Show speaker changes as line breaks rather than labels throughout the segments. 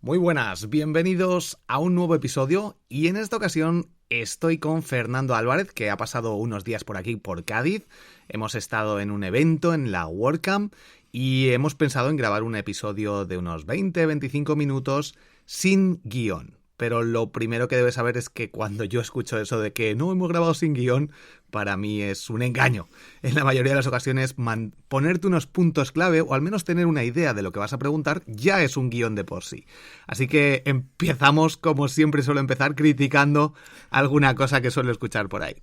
Muy buenas, bienvenidos a un nuevo episodio y en esta ocasión estoy con Fernando Álvarez, que ha pasado unos días por aquí, por Cádiz. Hemos estado en un evento en la WordCamp y hemos pensado en grabar un episodio de unos 20-25 minutos sin guión. Pero lo primero que debes saber es que cuando yo escucho eso de que no hemos grabado sin guión, para mí es un engaño. En la mayoría de las ocasiones, ponerte unos puntos clave o al menos tener una idea de lo que vas a preguntar ya es un guión de por sí. Así que empezamos, como siempre suelo empezar, criticando alguna cosa que suelo escuchar por ahí.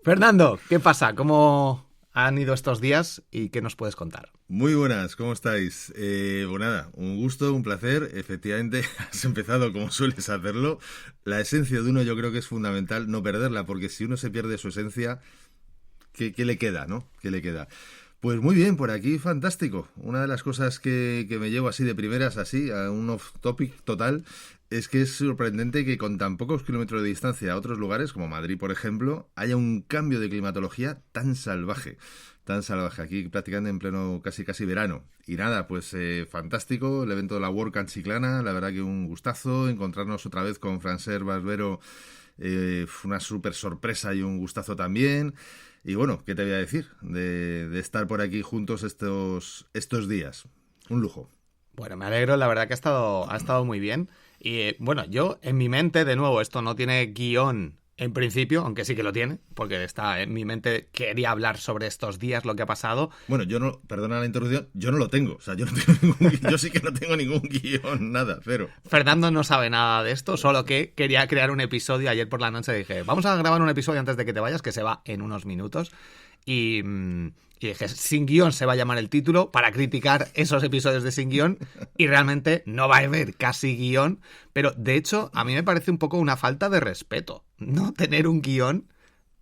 Fernando, ¿qué pasa? ¿Cómo han ido estos días y qué nos puedes contar?
Muy buenas, ¿cómo estáis? Pues nada, un gusto, un placer. Efectivamente, has empezado como sueles hacerlo. La esencia de uno yo creo que es fundamental no perderla, porque si uno se pierde su esencia, ¿qué le queda, no? ¿Qué le queda? Pues muy bien, por aquí fantástico. Una de las cosas que me llevo así de primeras, así, a un off-topic total, es que es sorprendente que con tan pocos kilómetros de distancia a otros lugares, como Madrid, por ejemplo, haya un cambio de climatología tan salvaje. Tan salvaje, aquí prácticamente en pleno casi verano. Y nada, pues fantástico, el evento de la WordCamp Chiclana, la verdad que un gustazo, encontrarnos otra vez con Francesc Barbero, fue una súper sorpresa y un gustazo también. Y bueno, ¿qué te voy a decir? De estar por aquí juntos estos días. Un lujo.
Bueno, me alegro, la verdad que ha estado muy bien. Y bueno, yo en mi mente, de nuevo, esto no tiene guión en principio, aunque sí que lo tiene, porque está en mi mente, quería hablar sobre estos días, lo que ha pasado.
Bueno, yo no, perdona la interrupción, yo no lo tengo. O sea, yo no tengo yo sí que no tengo ningún guión, nada, cero.
Fernando no sabe nada de esto, solo que quería crear un episodio. Ayer por la noche dije, vamos a grabar un episodio antes de que te vayas, que se va en unos minutos. Y dije, Sin Guión se va a llamar el título para criticar esos episodios de Sin Guión. Y realmente no va a haber casi guión. Pero de hecho, a mí me parece un poco una falta de respeto no tener un guión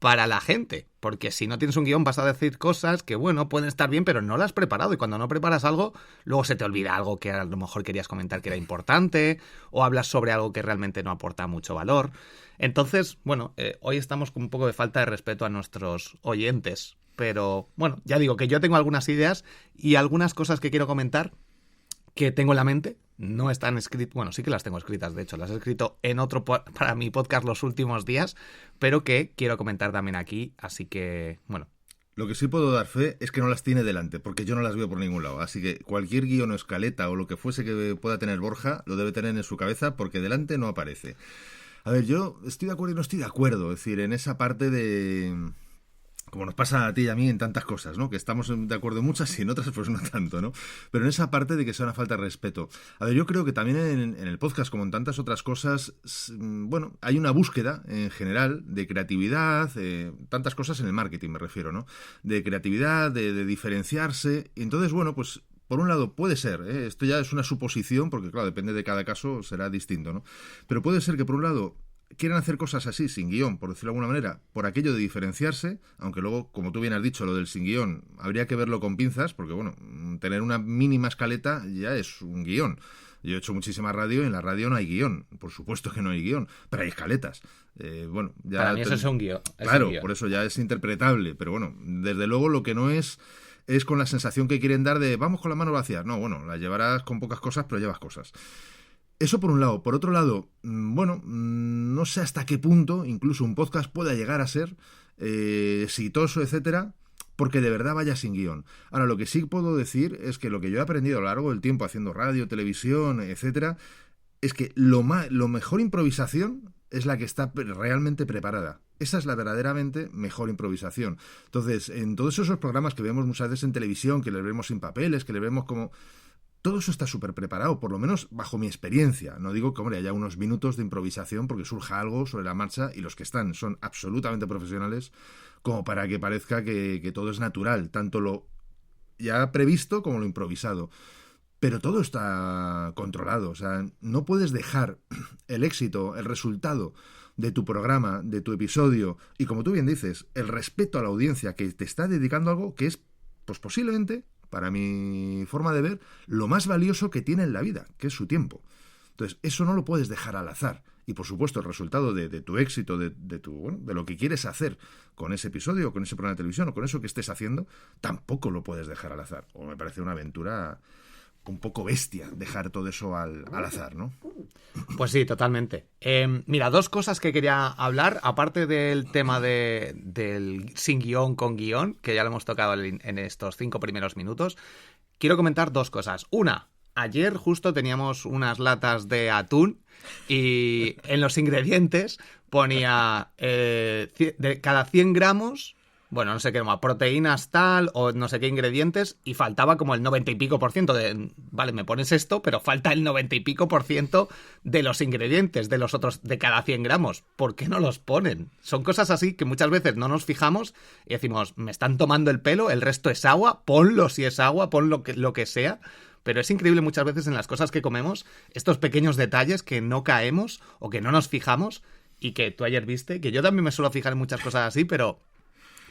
para la gente. Porque si no tienes un guión vas a decir cosas que, bueno, pueden estar bien, pero no las has preparado. Y cuando no preparas algo, luego se te olvida algo que a lo mejor querías comentar que era importante, o hablas sobre algo que realmente no aporta mucho valor. Entonces, bueno, hoy estamos con un poco de falta de respeto a nuestros oyentes. Pero, bueno, ya digo que yo tengo algunas ideas y algunas cosas que quiero comentar que tengo en la mente. No están escritas, bueno, sí que las tengo escritas, de hecho, las he escrito en otro para mi podcast los últimos días, pero que quiero comentar también aquí, así que, bueno.
Lo que sí puedo dar fe es que no las tiene delante, porque yo no las veo por ningún lado. Así que cualquier guión o escaleta o lo que fuese que pueda tener Borja, lo debe tener en su cabeza, porque delante no aparece. A ver, yo estoy de acuerdo y no estoy de acuerdo, es decir, en esa parte de... Como nos pasa a ti y a mí en tantas cosas, ¿no? Que estamos de acuerdo en muchas y en otras pues no tanto, ¿no? Pero en esa parte de que sea una falta de respeto. A ver, yo creo que también en el podcast, como en tantas otras cosas, bueno, hay una búsqueda en general de creatividad, tantas cosas en el marketing me refiero, ¿no? De creatividad, de diferenciarse. Y entonces, bueno, pues por un lado puede ser, esto ya es una suposición, porque claro, depende de cada caso, será distinto, ¿no? Pero puede ser que por un lado quieren hacer cosas así, sin guión, por decirlo de alguna manera, por aquello de diferenciarse, aunque luego, como tú bien has dicho, lo del sin guión, habría que verlo con pinzas, porque bueno, tener una mínima escaleta ya es un guión. Yo he hecho muchísima radio y en la radio no hay guión, por supuesto que no hay guión, pero hay escaletas. Bueno, ya
Para mí eso es un guión.
Claro, por eso ya es interpretable, pero bueno, desde luego lo que no es con la sensación que quieren dar de vamos con las manos vacías. No, bueno, las llevarás con pocas cosas, pero llevas cosas. Eso por un lado. Por otro lado, bueno, no sé hasta qué punto incluso un podcast pueda llegar a ser exitoso, etcétera, porque de verdad vaya sin guión. Ahora, lo que sí puedo decir es que lo que yo he aprendido a lo largo del tiempo haciendo radio, televisión, etcétera, es que lo mejor improvisación es la que está realmente preparada. Esa es la verdaderamente mejor improvisación. Entonces, en todos esos programas que vemos muchas veces en televisión, que les vemos sin papeles, que les vemos como... Todo eso está súper preparado, por lo menos bajo mi experiencia. No digo que, hombre, haya unos minutos de improvisación porque surja algo sobre la marcha y los que están son absolutamente profesionales como para que parezca que todo es natural, tanto lo ya previsto como lo improvisado. Pero todo está controlado, o sea, no puedes dejar el éxito, el resultado de tu programa, de tu episodio y, como tú bien dices, el respeto a la audiencia que te está dedicando a algo que es, pues posiblemente, para mi forma de ver, lo más valioso que tiene en la vida, que es su tiempo. Entonces, eso no lo puedes dejar al azar. Y, por supuesto, el resultado de tu éxito, de lo que quieres hacer con ese episodio, con ese programa de televisión o con eso que estés haciendo, tampoco lo puedes dejar al azar. O me parece una aventura un poco bestia dejar todo eso al azar, ¿no?
Pues sí, totalmente. Mira, dos cosas que quería hablar, aparte del tema del sin guión con guión, que ya lo hemos tocado en estos 5 primeros minutos. Quiero comentar dos cosas. Una, ayer justo teníamos unas latas de atún y en los ingredientes ponía de cada 100 gramos, bueno, no sé qué, proteínas tal o no sé qué ingredientes, y faltaba como el 90 y pico por ciento de, vale, me pones esto, pero falta el 90 y pico por ciento de los ingredientes de los otros, de cada 100 gramos. ¿Por qué no los ponen? Son cosas así que muchas veces no nos fijamos y decimos, me están tomando el pelo, el resto es agua, ponlo si es agua, pon lo que sea. Pero es increíble muchas veces en las cosas que comemos, estos pequeños detalles que no caemos o que no nos fijamos, y que tú ayer viste, que yo también me suelo fijar en muchas cosas así, pero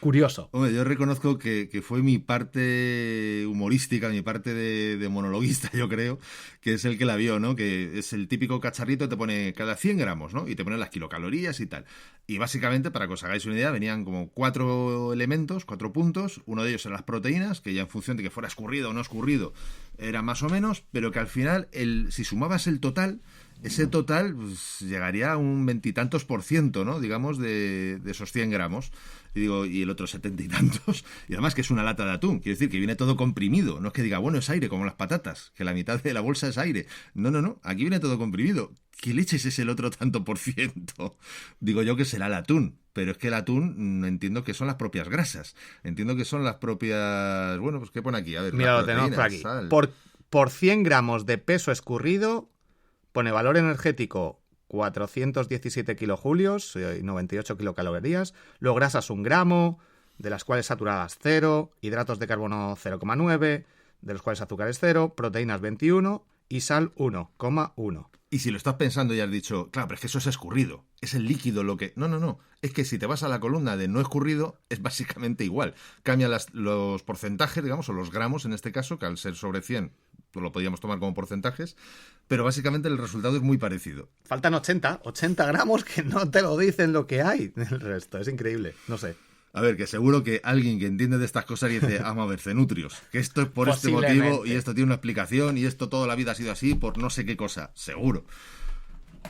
curioso.
Hombre, yo reconozco que fue mi parte humorística, mi parte de monologuista, yo creo, que es el que la vio, ¿no? Que es el típico cacharrito que te pone cada 100 gramos, ¿no? Y te pone las kilocalorías y tal. Y básicamente, para que os hagáis una idea, venían como 4 elementos, 4 puntos. Uno de ellos eran las proteínas, que ya en función de que fuera escurrido o no escurrido, era más o menos, pero que al final, si sumabas el total, ese total pues, llegaría a un 20 y tantos por ciento, ¿no? Digamos, de esos 100 gramos. Y digo, y el otro 70 y tantos. Y además que es una lata de atún. Quiere decir que viene todo comprimido. No es que diga, bueno, es aire, como las patatas, que la mitad de la bolsa es aire. No, no, no. Aquí viene todo comprimido. ¿Qué leches es el otro tanto por ciento? Digo yo que será el atún. Pero es que el atún entiendo que son las propias grasas. Entiendo que son las propias... Bueno, pues ¿qué pone aquí? A ver,
mira, lo tenemos por aquí.
Sal.
Por 100 gramos de peso escurrido, pone valor energético 417 kilojulios y 98 kilocalorías. Luego grasas 1 gramo, de las cuales saturadas 0, hidratos de carbono 0,9, de los cuales azúcares 0, proteínas 21 y sal 1,1.
Y si lo estás pensando y has dicho, claro, pero es que eso es escurrido, es el líquido lo que... No, no, no, es que si te vas a la columna de no escurrido, es básicamente igual. Cambian los porcentajes, digamos, o los gramos en este caso, que al ser sobre 100, pues lo podríamos tomar como porcentajes, pero básicamente el resultado es muy parecido.
Faltan 80 gramos que no te lo dicen lo que hay del resto, es increíble, no sé.
A ver, que seguro que alguien que entiende de estas cosas dice, vamos a ver, cenutrios, que esto es por este motivo y esto tiene una explicación y esto toda la vida ha sido así por no sé qué cosa, seguro.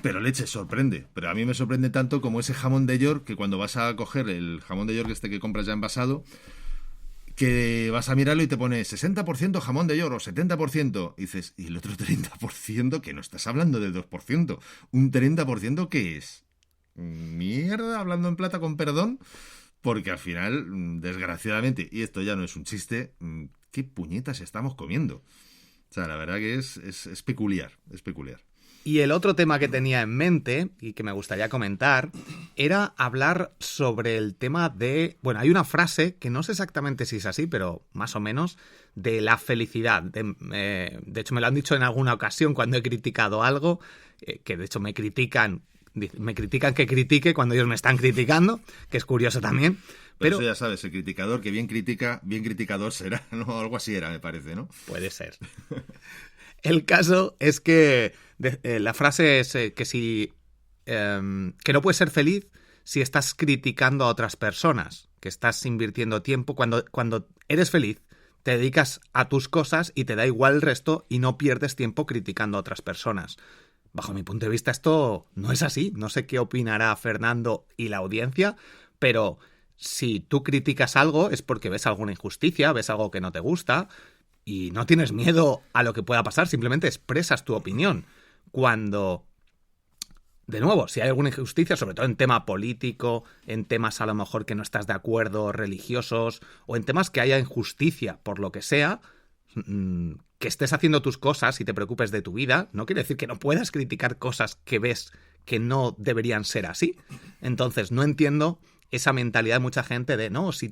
Pero leche, sorprende. Pero a mí me sorprende tanto como ese jamón de York, que cuando vas a coger el jamón de York este que compras ya envasado, que vas a mirarlo y te pone 60% jamón de York o 70%, y dices, ¿y el otro 30%? Que no estás hablando del 2%. ¿Un 30% qué es? Mierda, hablando en plata con perdón. Porque al final, desgraciadamente, y esto ya no es un chiste, ¿qué puñetas estamos comiendo? O sea, la verdad que es peculiar, es peculiar.
Y el otro tema que tenía en mente, y que me gustaría comentar, era hablar sobre el tema de... Bueno, hay una frase, que no sé exactamente si es así, pero más o menos, de la felicidad. De hecho, me lo han dicho en alguna ocasión cuando he criticado algo, que de hecho me critican que critique cuando ellos me están criticando, que es curioso también.
Pero eso ya sabes, el criticador que bien critica, bien criticador será, ¿no? Algo así era, me parece, ¿no?
Puede ser. El caso es que la frase es que no puedes ser feliz si estás criticando a otras personas, que estás invirtiendo tiempo. Cuando eres feliz, te dedicas a tus cosas y te da igual el resto y no pierdes tiempo criticando a otras personas. Bajo mi punto de vista esto no es así. No sé qué opinará Fernando y la audiencia, pero si tú criticas algo es porque ves alguna injusticia, ves algo que no te gusta y no tienes miedo a lo que pueda pasar, simplemente expresas tu opinión. Cuando, de nuevo, si hay alguna injusticia, sobre todo en tema político, en temas a lo mejor que no estás de acuerdo, religiosos, o en temas que haya injusticia por lo que sea, que estés haciendo tus cosas y te preocupes de tu vida, no quiere decir que no puedas criticar cosas que ves que no deberían ser así. Entonces, no entiendo esa mentalidad de mucha gente de, no, si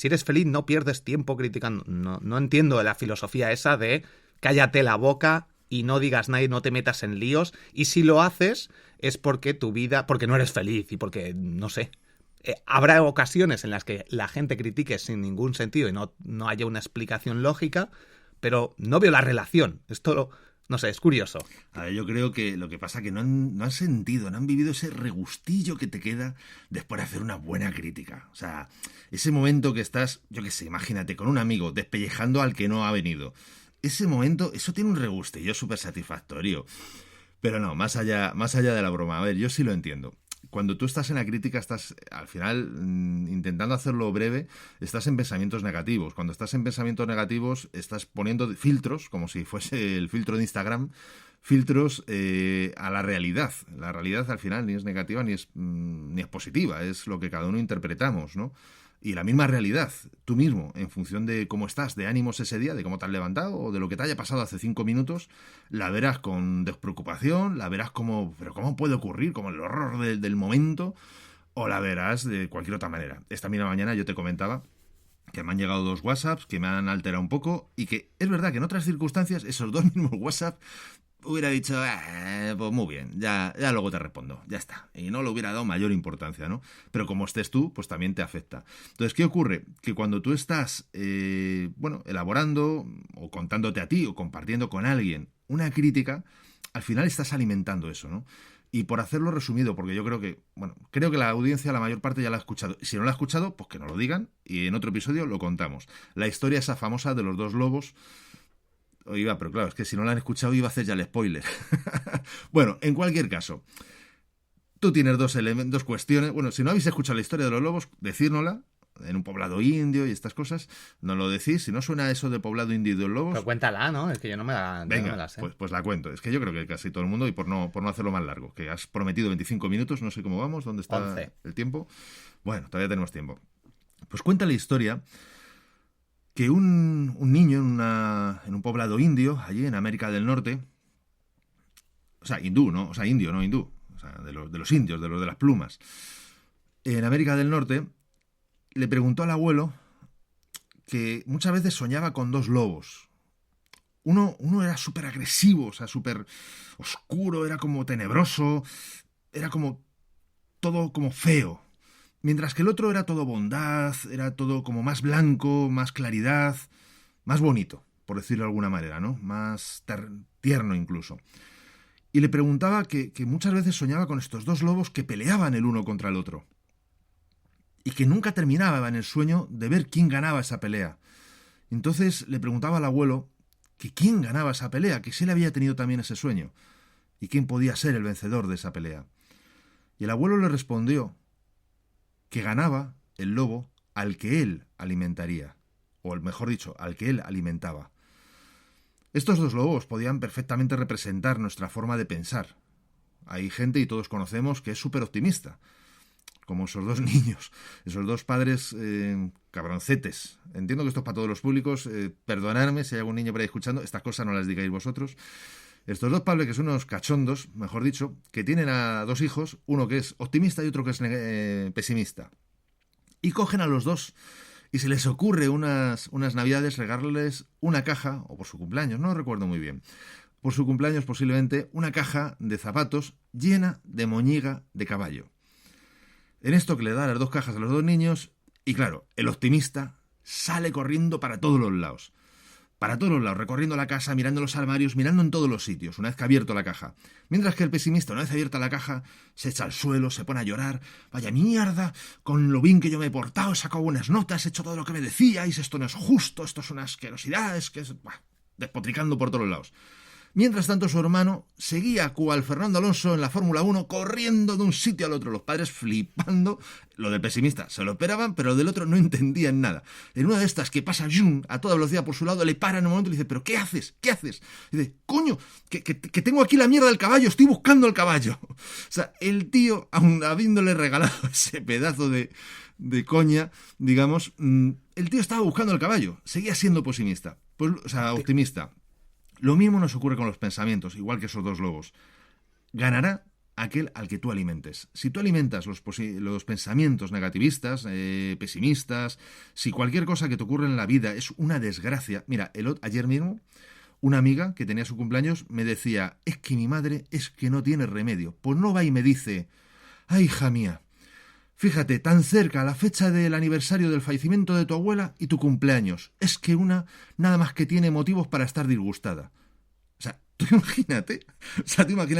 eres feliz no pierdes tiempo criticando. No entiendo la filosofía esa de cállate la boca y no digas nada y no te metas en líos, y si lo haces es porque porque no eres feliz y porque, no sé... habrá ocasiones en las que la gente critique sin ningún sentido y no haya una explicación lógica, pero no veo la relación. Esto, no sé, es curioso.
A ver, yo creo que lo que pasa es que no han sentido, no han vivido ese regustillo que te queda después de hacer una buena crítica. O sea, ese momento que estás, yo qué sé, imagínate, con un amigo despellejando al que no ha venido. ese momento, eso tiene un regustillo súper satisfactorio. Pero no, más allá de la broma. A ver, yo sí lo entiendo. Cuando tú estás en la crítica, estás al final intentando hacerlo breve, estás en pensamientos negativos. Cuando estás en pensamientos negativos, estás poniendo filtros, como si fuese el filtro de Instagram, filtros a la realidad. La realidad al final ni es negativa ni es positiva, es lo que cada uno interpretamos, ¿no? Y la misma realidad, tú mismo, en función de cómo estás, de ánimos ese día, de cómo te has levantado o de lo que te haya pasado hace 5 minutos, la verás con despreocupación, la verás como, pero ¿cómo puede ocurrir? Como el horror del momento, o la verás de cualquier otra manera. Esta misma mañana yo te comentaba que me han llegado 2 WhatsApps que me han alterado un poco y que es verdad que en otras circunstancias esos 2 mismos WhatsApp hubiera dicho, pues muy bien, ya luego te respondo, ya está. Y no le hubiera dado mayor importancia, ¿no? Pero como estés tú, pues también te afecta. Entonces, ¿qué ocurre? Que cuando tú estás, elaborando o contándote a ti o compartiendo con alguien una crítica, al final estás alimentando eso, ¿no? Y por hacerlo resumido, porque yo creo que la audiencia, la mayor parte ya la ha escuchado. Si no la ha escuchado, pues que nos lo digan y en otro episodio lo contamos. La historia esa famosa de los 2 lobos. Pero claro, es que si no la han escuchado iba a hacer ya el spoiler. Bueno, en cualquier caso, tú tienes 2 cuestiones. Bueno, si no habéis escuchado la historia de los lobos, decírnosla. En un poblado indio y estas cosas, nos lo decís. Si no suena eso de poblado indio y de los lobos...
Pero cuéntala, ¿no? Es que yo no me
Venga,
me la sé.
pues la cuento. Es que yo creo que casi todo el mundo, y por no hacerlo más largo, que has prometido 25 minutos, no sé cómo vamos, ¿dónde está
11.
el tiempo? Bueno, todavía tenemos tiempo. Pues cuenta la historia que un niño en un poblado indio, allí en América del Norte, o sea, hindú, ¿no? O sea, indio, no hindú, o sea, de los indios, de los de las plumas, en América del Norte, le preguntó al abuelo que muchas veces soñaba con 2 lobos. Uno era súper agresivo, o sea, súper oscuro, era como tenebroso, era como todo como feo. Mientras que el otro era todo bondad, era todo como más blanco, más claridad, más bonito, por decirlo de alguna manera, ¿no? Más tierno incluso. Y le preguntaba que muchas veces soñaba con estos 2 lobos que peleaban el uno contra el otro. Y que nunca terminaba en el sueño de ver quién ganaba esa pelea. Entonces le preguntaba al abuelo que quién ganaba esa pelea, que si él había tenido también ese sueño, y quién podía ser el vencedor de esa pelea. Y el abuelo le respondió que ganaba el lobo al que él alimentaría, o mejor dicho, al que él alimentaba. Estos 2 lobos podían perfectamente representar nuestra forma de pensar. Hay gente, y todos conocemos, que es súper optimista, como esos 2 niños, esos 2 padres cabroncetes. Entiendo que esto es para todos los públicos, perdonadme si hay algún niño por ahí escuchando, estas cosas no las digáis vosotros. Estos 2 padres, que son unos cachondos, mejor dicho, que tienen a 2 hijos, uno que es optimista y otro que es pesimista. Y cogen a los 2 y se les ocurre unas navidades regalarles una caja, o por su cumpleaños, no recuerdo muy bien, por su cumpleaños posiblemente, una caja de zapatos llena de moñiga de caballo. En esto que le da las 2 cajas a los 2 niños, y claro, el optimista sale corriendo para todos los lados. Para todos los lados, recorriendo la casa, mirando los armarios, mirando en todos los sitios, una vez que ha abierto la caja. Mientras que el pesimista, una vez abierta la caja, se echa al suelo, se pone a llorar. Vaya mierda, con lo bien que yo me he portado, he sacado buenas notas, he hecho todo lo que me decíais, esto no es justo, esto es una asquerosidad, es que es... despotricando por todos lados. Mientras tanto, su hermano seguía cual Fernando Alonso en la Fórmula 1, corriendo de un sitio al otro, los padres flipando. Lo del pesimista se lo esperaban, pero lo del otro no entendían nada. En una de estas que pasa Jun a toda velocidad por su lado, le para en un momento y le dice, ¿pero qué haces? ¿Qué haces? Y dice, coño, que tengo aquí la mierda del caballo, estoy buscando el caballo. O sea, el tío, aun habiéndole regalado ese pedazo de coña, digamos, el tío estaba buscando el caballo, seguía siendo pesimista, pues, o sea, optimista. Lo mismo nos ocurre con los pensamientos, igual que esos 2 lobos. Ganará aquel al que tú alimentes. Si tú alimentas los pensamientos negativistas, pesimistas, si cualquier cosa que te ocurre en la vida es una desgracia... Mira, ayer mismo, una amiga que tenía su cumpleaños me decía, es que mi madre es que no tiene remedio. Pues no va y me dice, ay, hija mía, fíjate, tan cerca la fecha del aniversario del fallecimiento de tu abuela y tu cumpleaños. Es que una nada más que tiene motivos para estar disgustada. O sea, tú imagínate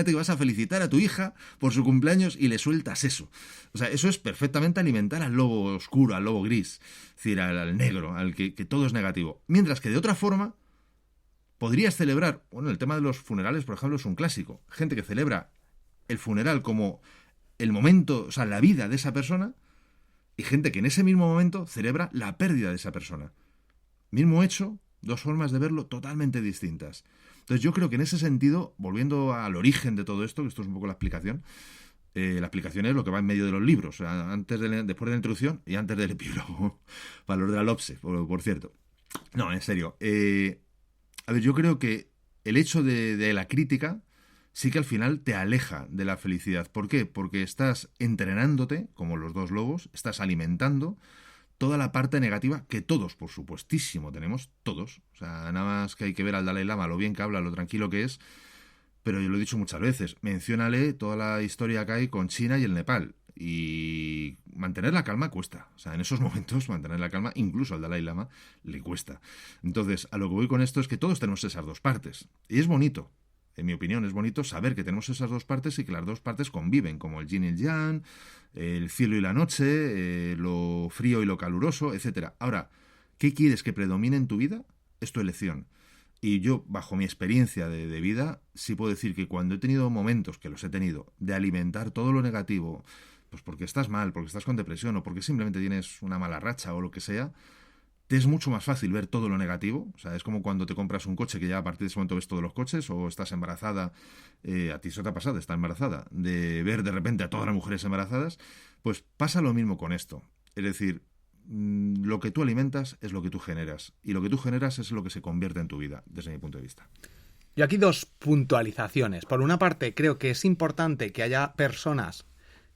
que vas a felicitar a tu hija por su cumpleaños y le sueltas eso. O sea, eso es perfectamente alimentar al lobo oscuro, al lobo gris, es decir, al negro, al que todo es negativo. Mientras que de otra forma, Podrías celebrar, bueno, el tema de los funerales, por ejemplo, es un clásico. Gente que celebra el funeral como el momento, o sea, la vida de esa persona, y gente que en ese mismo momento celebra la pérdida de esa persona. Mismo hecho, dos formas de verlo totalmente distintas. Entonces yo creo que en ese sentido, volviendo al origen de todo esto, que esto es un poco la explicación es lo que va en medio de los libros, o sea, después de la introducción y antes del epílogo, para los de la LOPSE, por cierto. No, en serio. A ver, yo creo que el hecho de la crítica sí que al final te aleja de la felicidad. ¿Por qué? Porque estás entrenándote, como los dos lobos, estás alimentando toda la parte negativa que todos, por supuestísimo, tenemos, todos. O sea, nada más que hay que ver al Dalai Lama, lo bien que habla, lo tranquilo que es. Pero yo lo he dicho muchas veces, menciónale toda la historia que hay con China y el Nepal. Y mantener la calma cuesta. O sea, en esos momentos mantener la calma, incluso al Dalai Lama, le cuesta. Entonces, a lo que voy con esto es que todos tenemos esas dos partes. Y es bonito, en mi opinión, es bonito saber que tenemos esas dos partes y que las dos partes conviven, como el yin y el yang, el cielo y la noche, lo frío y lo caluroso, etcétera. Ahora, ¿qué quieres que predomine en tu vida? Es tu elección. Y yo, bajo mi experiencia de vida, sí puedo decir que cuando he tenido momentos, que los he tenido, de alimentar todo lo negativo, pues porque estás mal, porque estás con depresión o porque simplemente tienes una mala racha o lo que sea, te es mucho más fácil ver todo lo negativo. O sea, es como cuando te compras un coche que ya a partir de ese momento ves todos los coches, o estás embarazada, a ti eso te ha pasado, estás embarazada, de ver de repente a todas las mujeres embarazadas, pues pasa lo mismo con esto. Es decir, lo que tú alimentas es lo que tú generas, y lo que tú generas es lo que se convierte en tu vida, desde mi punto de vista.
Yo aquí dos puntualizaciones. Por una parte, creo que es importante que haya personas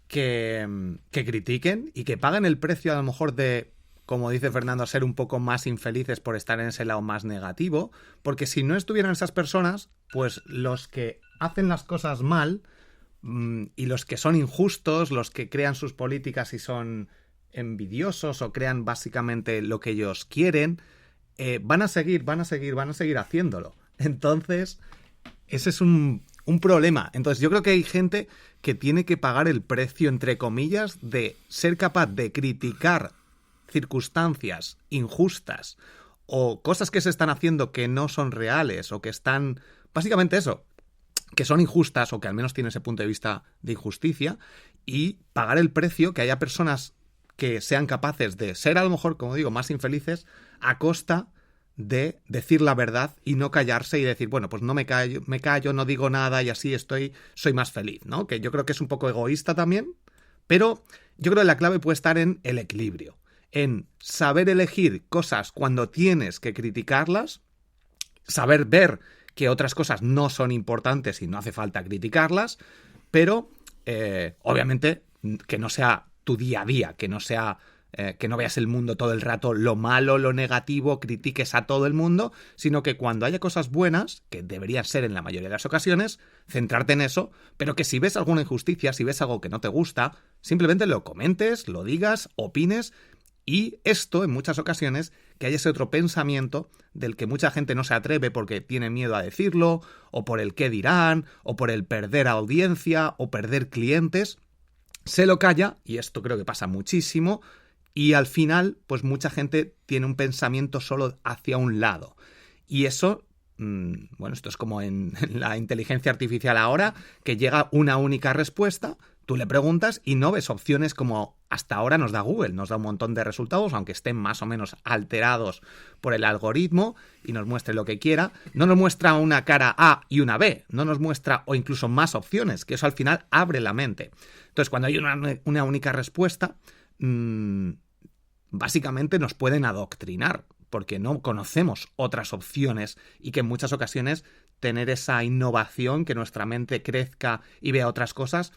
que critiquen y que paguen el precio a lo mejor de, como dice Fernando, ser un poco más infelices por estar en ese lado más negativo, porque si no estuvieran esas personas, pues los que hacen las cosas mal y los que son injustos, los que crean sus políticas y son envidiosos o crean básicamente lo que ellos quieren, van a seguir haciéndolo. Entonces, ese es un problema. Entonces, yo creo que hay gente que tiene que pagar el precio, entre comillas, de ser capaz de criticar circunstancias injustas o cosas que se están haciendo que no son reales o que están, básicamente eso, que son injustas o que al menos tienen ese punto de vista de injusticia, y pagar el precio, que haya personas que sean capaces de ser, a lo mejor, como digo, más infelices a costa de decir la verdad y no callarse y decir, bueno, pues no me callo, no digo nada y así soy más feliz, ¿no? Que yo creo que es un poco egoísta también, pero yo creo que la clave puede estar en el equilibrio, en saber elegir cosas cuando tienes que criticarlas, saber ver que otras cosas no son importantes y no hace falta criticarlas, pero obviamente que no sea tu día a día, que no sea que no veas el mundo todo el rato lo malo, lo negativo, critiques a todo el mundo, sino que cuando haya cosas buenas, que deberían ser en la mayoría de las ocasiones, centrarte en eso, pero que si ves alguna injusticia, si ves algo que no te gusta, simplemente lo comentes, lo digas, opines. Y esto, en muchas ocasiones, que haya ese otro pensamiento del que mucha gente no se atreve porque tiene miedo a decirlo, o por el qué dirán, o por el perder audiencia, o perder clientes, se lo calla, y esto creo que pasa muchísimo, y al final, pues mucha gente tiene un pensamiento solo hacia un lado. Y eso, bueno, esto es como en la inteligencia artificial ahora, que llega una única respuesta. Tú le preguntas y no ves opciones como hasta ahora nos da Google. Nos da un montón de resultados, aunque estén más o menos alterados por el algoritmo y nos muestre lo que quiera. No nos muestra una cara A y una B. No nos muestra o incluso más opciones, que eso al final abre la mente. Entonces, cuando hay una única respuesta, básicamente nos pueden adoctrinar, porque no conocemos otras opciones y que en muchas ocasiones tener esa innovación, que nuestra mente crezca y vea otras cosas,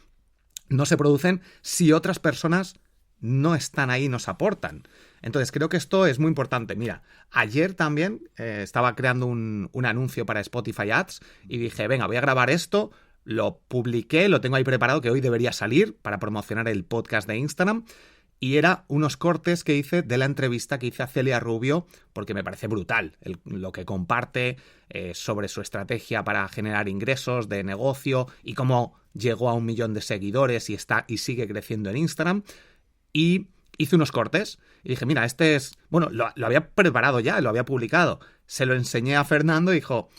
no se producen si otras personas no están ahí y nos aportan. Entonces creo que esto es muy importante. Mira, ayer también estaba creando un anuncio para Spotify Ads y dije, venga, voy a grabar esto, lo publiqué, lo tengo ahí preparado, que hoy debería salir para promocionar el podcast de Instagram. Y era unos cortes que hice de la entrevista que hice a Celia Rubio, porque me parece brutal lo que comparte sobre su estrategia para generar ingresos de negocio y cómo llegó a 1 millón de seguidores y sigue creciendo en Instagram. Y hice unos cortes y dije, mira, este es... Bueno, lo había preparado ya, lo había publicado. se lo enseñé a Fernando y dijo,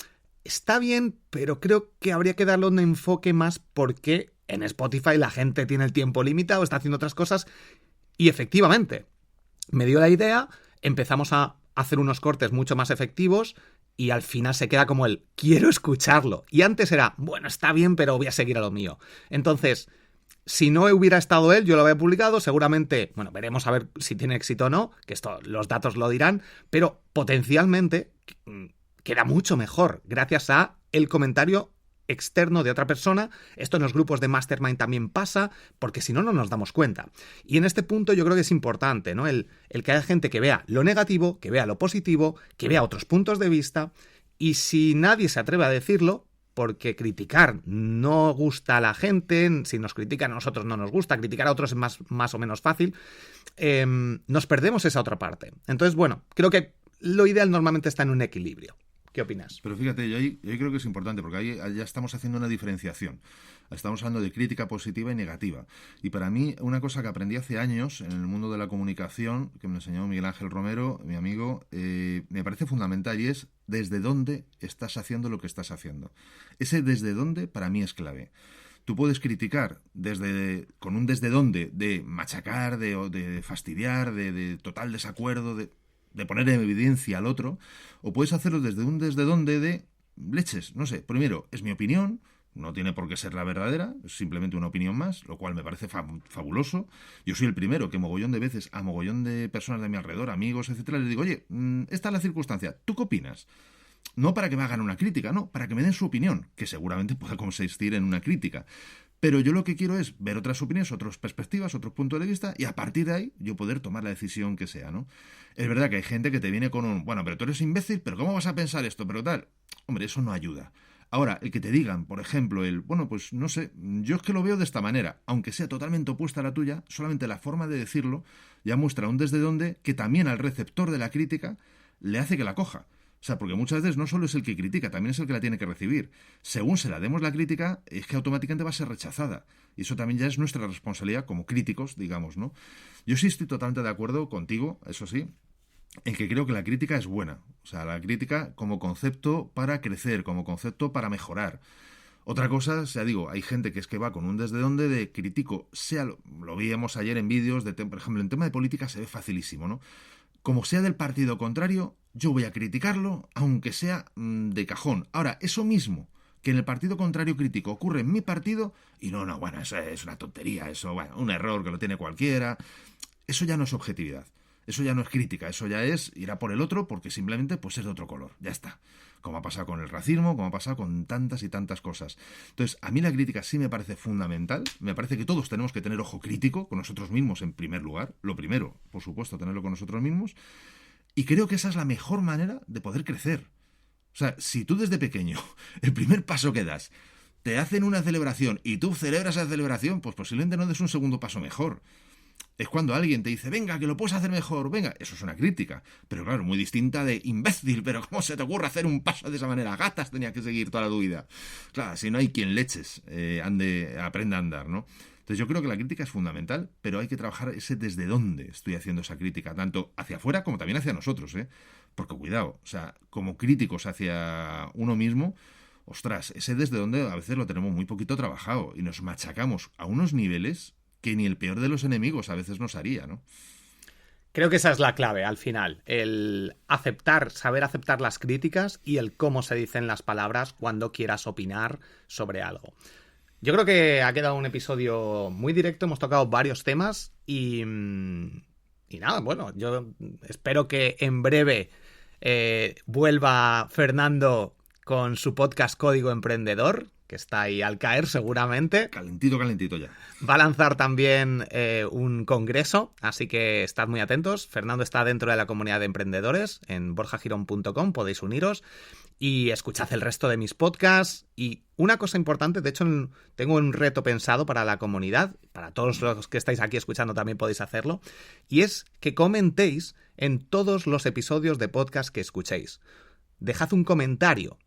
está bien, pero creo que habría que darle un enfoque más porque en Spotify la gente tiene el tiempo limitado, está haciendo otras cosas. Y efectivamente, me dio la idea, empezamos a hacer unos cortes mucho más efectivos y al final se queda como el quiero escucharlo. Y antes era, bueno, está bien, pero voy a seguir a lo mío. Entonces, si no hubiera estado él, yo lo había publicado, seguramente, bueno, veremos a ver si tiene éxito o no, que esto los datos lo dirán, pero potencialmente queda mucho mejor gracias a el comentario externo de otra persona. Esto en los grupos de Mastermind también pasa, porque si no, no nos damos cuenta. Y en este punto yo creo que es importante, ¿no? El que haya gente que vea lo negativo, que vea lo positivo, que vea otros puntos de vista, y si nadie se atreve a decirlo, porque criticar no gusta a la gente, si nos critican a nosotros no nos gusta, criticar a otros es más o menos fácil, nos perdemos esa otra parte. Entonces, bueno, creo que lo ideal normalmente está en un equilibrio. ¿Qué opinas?
Pero fíjate, yo ahí creo que es importante, porque ahí ya estamos haciendo una diferenciación. Estamos hablando de crítica positiva y negativa. Y para mí, una cosa que aprendí hace años en el mundo de la comunicación, que me enseñó Miguel Ángel Romero, mi amigo, me parece fundamental, y es desde dónde estás haciendo lo que estás haciendo. Ese desde dónde para mí es clave. Tú puedes criticar con un desde dónde de machacar, de fastidiar, de total desacuerdo, de poner en evidencia al otro, o puedes hacerlo desde un desde dónde de leches, no sé, primero, es mi opinión, no tiene por qué ser la verdadera, es simplemente una opinión más, lo cual me parece fabuloso. Yo soy el primero que mogollón de veces a mogollón de personas de mi alrededor, amigos, etcétera, les digo, oye, esta es la circunstancia, ¿tú qué opinas? No para que me hagan una crítica, no, para que me den su opinión, que seguramente pueda consistir en una crítica. Pero yo lo que quiero es ver otras opiniones, otras perspectivas, otros puntos de vista, y a partir de ahí yo poder tomar la decisión que sea, ¿no? Es verdad que hay gente que te viene con un, bueno, pero tú eres imbécil, pero ¿cómo vas a pensar esto? Pero tal, hombre, eso no ayuda. Ahora, el que te digan, por ejemplo, bueno, pues no sé, yo es que lo veo de esta manera, aunque sea totalmente opuesta a la tuya, solamente la forma de decirlo ya muestra un desde dónde que también al receptor de la crítica le hace que la coja. O sea, porque muchas veces no solo es el que critica, también es el que la tiene que recibir. Según se la demos la crítica, es que automáticamente va a ser rechazada. Y eso también ya es nuestra responsabilidad como críticos, digamos, ¿no? Yo sí estoy totalmente de acuerdo contigo, eso sí, en que creo que la crítica es buena. O sea, la crítica como concepto para crecer, como concepto para mejorar. Otra cosa, o sea, digo, hay gente que es que va con un desde dónde de critico, lo veíamos ayer en vídeos, por ejemplo, en tema de política se ve facilísimo, ¿no? Como sea del partido contrario, yo voy a criticarlo, aunque sea de cajón. Ahora, eso mismo que en el partido contrario critico ocurre en mi partido, y no, bueno, eso es una tontería, eso, bueno, un error que lo tiene cualquiera. Eso ya no es objetividad, eso ya no es crítica, eso ya es ir a por el otro porque simplemente pues es de otro color, ya está. Como ha pasado con el racismo, como ha pasado con tantas y tantas cosas. Entonces, a mí la crítica sí me parece fundamental, me parece que todos tenemos que tener ojo crítico con nosotros mismos en primer lugar, lo primero, por supuesto, tenerlo con nosotros mismos, y creo que esa es la mejor manera de poder crecer. O sea, si tú desde pequeño, el primer paso que das, te hacen una celebración y tú celebras esa celebración, pues posiblemente no des un segundo paso mejor. Es cuando alguien te dice, venga, que lo puedes hacer mejor, venga. Eso es una crítica. Pero claro, muy distinta de imbécil, pero ¿cómo se te ocurre hacer un paso de esa manera? Gatas tenía que seguir toda tu vida. Claro, si no hay quien leches aprenda a andar, ¿no? Entonces yo creo que la crítica es fundamental, pero hay que trabajar ese desde dónde estoy haciendo esa crítica, tanto hacia afuera como también hacia nosotros, ¿eh? Porque cuidado, o sea, como críticos hacia uno mismo, ostras, ese desde dónde a veces lo tenemos muy poquito trabajado y nos machacamos a unos niveles que ni el peor de los enemigos a veces nos haría, ¿no?
Creo que esa es la clave al final, el saber aceptar las críticas y el cómo se dicen las palabras cuando quieras opinar sobre algo. Yo creo que ha quedado un episodio muy directo, hemos tocado varios temas y nada, bueno, yo espero que en breve vuelva Fernando con su podcast Código Emprendedor, que está ahí al caer seguramente.
Calentito ya.
Va a lanzar también un congreso, así que estad muy atentos. Fernando está dentro de la comunidad de emprendedores en borjagirón.com, podéis uniros y escuchad el resto de mis podcasts. Y una cosa importante, de hecho tengo un reto pensado para la comunidad, para todos los que estáis aquí escuchando también podéis hacerlo, y es que comentéis en todos los episodios de podcast que escuchéis. Dejad un comentario,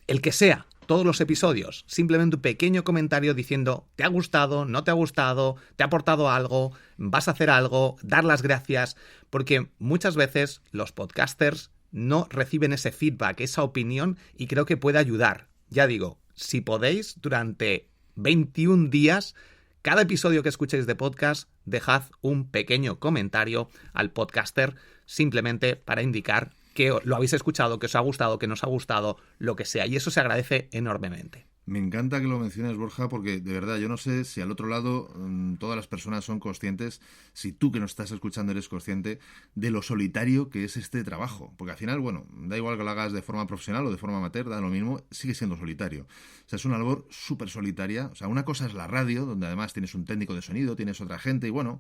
el que sea, todos los episodios, simplemente un pequeño comentario diciendo ¿te ha gustado? ¿No te ha gustado? ¿Te ha aportado algo? ¿Vas a hacer algo? Dar las gracias, porque muchas veces los podcasters no reciben ese feedback, esa opinión, y creo que puede ayudar. Ya digo, si podéis, durante 21 días, cada episodio que escuchéis de podcast, dejad un pequeño comentario al podcaster, simplemente para indicar que lo habéis escuchado, que os ha gustado, que no os ha gustado, lo que sea, y eso se agradece enormemente.
Me encanta que lo menciones, Borja, porque de verdad yo no sé si al otro lado todas las personas son conscientes, si tú que nos estás escuchando eres consciente de lo solitario que es este trabajo. Porque al final, bueno, da igual que lo hagas de forma profesional o de forma amateur, da lo mismo, sigue siendo solitario. O sea, es una labor súper solitaria. O sea, una cosa es la radio, donde además tienes un técnico de sonido, tienes otra gente y bueno,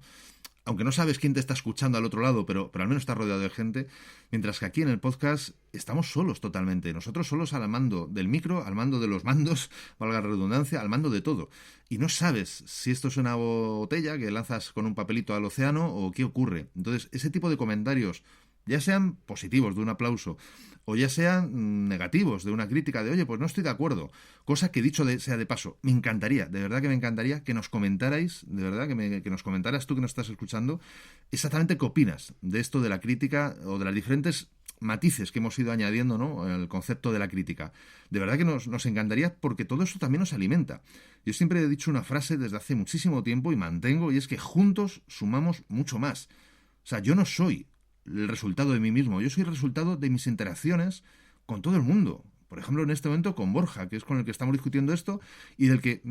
aunque no sabes quién te está escuchando al otro lado, pero al menos estás rodeado de gente, mientras que aquí en el podcast estamos solos totalmente, nosotros solos al mando del micro, al mando de los mandos, valga la redundancia, al mando de todo. Y no sabes si esto es una botella que lanzas con un papelito al océano o qué ocurre. Entonces, ese tipo de comentarios, ya sean positivos de un aplauso o ya sean negativos de una crítica de oye, pues no estoy de acuerdo, cosa que dicho sea de paso, me encantaría, de verdad que me encantaría que nos comentarais, de verdad que nos comentaras tú que nos estás escuchando exactamente qué opinas de esto de la crítica o de las diferentes matices que hemos ido añadiendo, ¿no?, al concepto de la crítica. De verdad que nos encantaría porque todo eso también nos alimenta. Yo siempre he dicho una frase desde hace muchísimo tiempo y mantengo, y es que juntos sumamos mucho más. O sea, yo no soy el resultado de mí mismo, yo soy el resultado de mis interacciones con todo el mundo. Por ejemplo, en este momento con Borja, que es con el que estamos discutiendo esto y del que,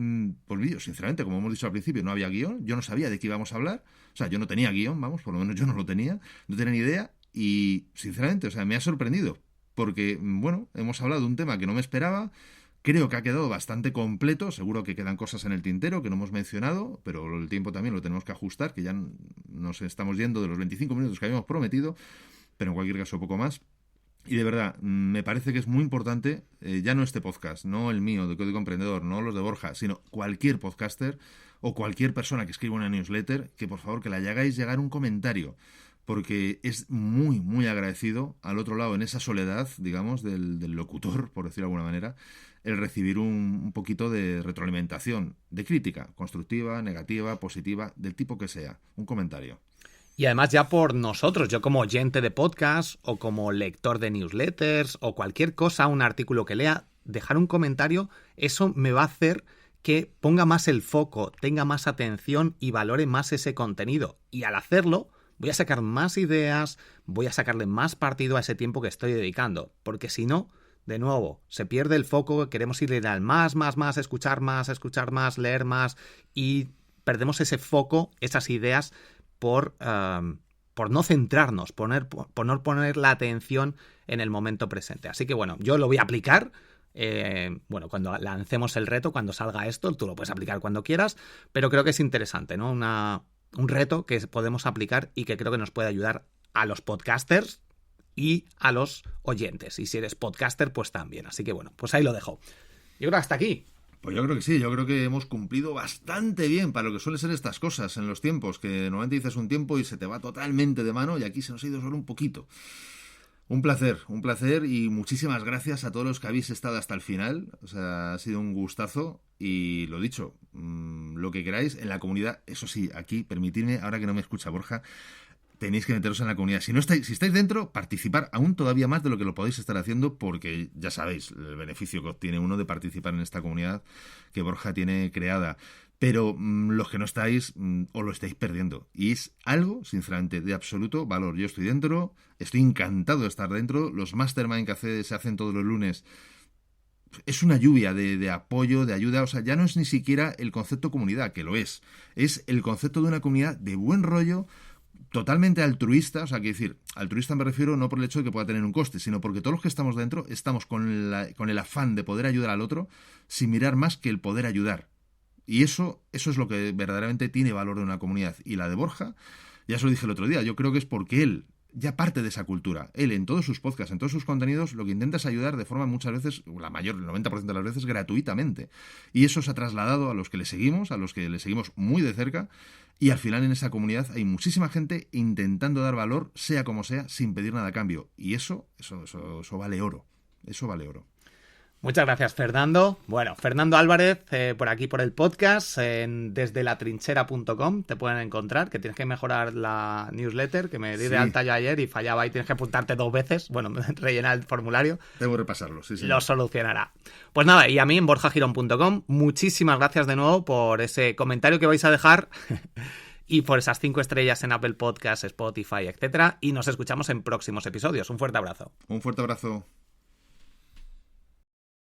pues yo, sinceramente, como hemos dicho al principio, no había guión, yo no sabía de qué íbamos a hablar, o sea, yo no tenía guión, vamos, por lo menos yo no lo tenía, no tenía ni idea y, sinceramente, o sea, me ha sorprendido porque, bueno, hemos hablado de un tema que no me esperaba. Creo que ha quedado bastante completo, seguro que quedan cosas en el tintero que no hemos mencionado, pero el tiempo también lo tenemos que ajustar, que ya nos estamos yendo de los 25 minutos que habíamos prometido, pero en cualquier caso poco más. Y de verdad, me parece que es muy importante, ya no este podcast, no el mío de Código Emprendedor, no los de Borja, sino cualquier podcaster o cualquier persona que escriba una newsletter, que por favor que le hagáis llegar un comentario, porque es muy, muy agradecido al otro lado, en esa soledad, digamos, del locutor, por decirlo de alguna manera, el recibir un poquito de retroalimentación, de crítica, constructiva, negativa, positiva, del tipo que sea, un comentario.
Y además ya por nosotros, yo como oyente de podcast o como lector de newsletters o cualquier cosa, un artículo que lea, dejar un comentario, eso me va a hacer que ponga más el foco, tenga más atención y valore más ese contenido. Y al hacerlo, voy a sacar más ideas, voy a sacarle más partido a ese tiempo que estoy dedicando. Porque si no, de nuevo, se pierde el foco, queremos ir al más, escuchar más, leer más y perdemos ese foco, esas ideas por no centrarnos, por no poner la atención en el momento presente. Así que bueno, yo lo voy a aplicar. Cuando lancemos el reto, cuando salga esto, tú lo puedes aplicar cuando quieras, pero creo que es interesante, ¿no? Un reto que podemos aplicar y que creo que nos puede ayudar a los podcasters y a los oyentes. Y si eres podcaster, pues también. Así que bueno, pues ahí lo dejo. Yo creo que hasta aquí.
Pues yo creo que sí, yo creo que hemos cumplido bastante bien para lo que suelen ser estas cosas en los tiempos, que normalmente dices un tiempo y se te va totalmente de mano y aquí se nos ha ido solo un poquito. Un placer y muchísimas gracias a todos los que habéis estado hasta el final. O sea, ha sido un gustazo y lo dicho, lo que queráis en la comunidad, eso sí, aquí, permitidme, ahora que no me escucha Borja, tenéis que meteros en la comunidad. Si estáis dentro, participar aún todavía más de lo que lo podéis estar haciendo, porque ya sabéis el beneficio que obtiene uno de participar en esta comunidad que Borja tiene creada. Pero los que no estáis, os lo estáis perdiendo. Y es algo, sinceramente, de absoluto valor. Yo estoy dentro, estoy encantado de estar dentro. Los mastermind que se hacen todos los lunes es una lluvia de apoyo, de ayuda. O sea, ya no es ni siquiera el concepto comunidad, que lo es. Es el concepto de una comunidad de buen rollo, totalmente altruista. O sea, quiero decir, altruista me refiero no por el hecho de que pueda tener un coste, sino porque todos los que estamos dentro estamos con el afán de poder ayudar al otro sin mirar más que el poder ayudar. Y eso es lo que verdaderamente tiene valor de una comunidad. Y la de Borja, ya se lo dije el otro día, yo creo que es porque él ya parte de esa cultura. Él en todos sus podcasts, en todos sus contenidos, lo que intenta es ayudar de forma muchas veces, el 90% de las veces, gratuitamente. Y eso se ha trasladado a los que le seguimos muy de cerca. Y al final en esa comunidad hay muchísima gente intentando dar valor, sea como sea, sin pedir nada a cambio. Y eso vale oro. Eso vale oro.
Muchas gracias, Fernando. Bueno, Fernando Álvarez, por aquí por el podcast, desde latrinchera.com te pueden encontrar, que tienes que mejorar la newsletter, que me di de alta yo ayer y fallaba y tienes que apuntarte 2 veces. Bueno, rellenar el formulario.
Debo repasarlo, sí.
Lo solucionará. Pues nada, y a mí en borjagirón.com, muchísimas gracias de nuevo por ese comentario que vais a dejar y por esas 5 estrellas en Apple Podcasts, Spotify, etcétera. Y nos escuchamos en próximos episodios. Un fuerte abrazo.
Un fuerte abrazo.